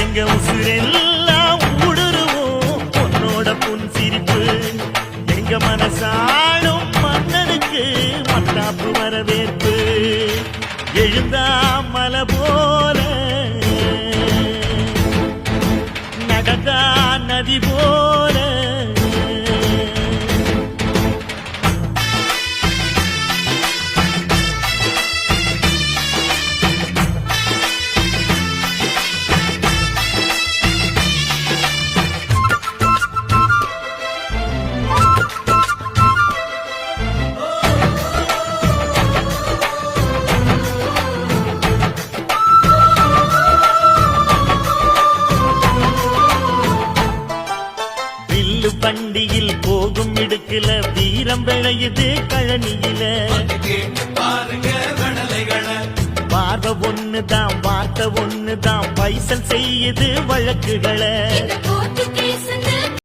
எங்க உசுரெல்லாம் ஊடுருவோம் உன்னோட புன் சிரிப்பு எங்க மனசாடும் மன்னனுக்கு மத்தாப்பு வரவேற்பு எழுந்தா மலை போல நடந்தா நதி போல வண்டியில் போகும் இடுக்குல வீரம் விளையுது கழனியில பார்வை ஒண்ணுதான் வார்த்தை ஒண்ணுதான் பைசல் செய்யுது வழக்குகளை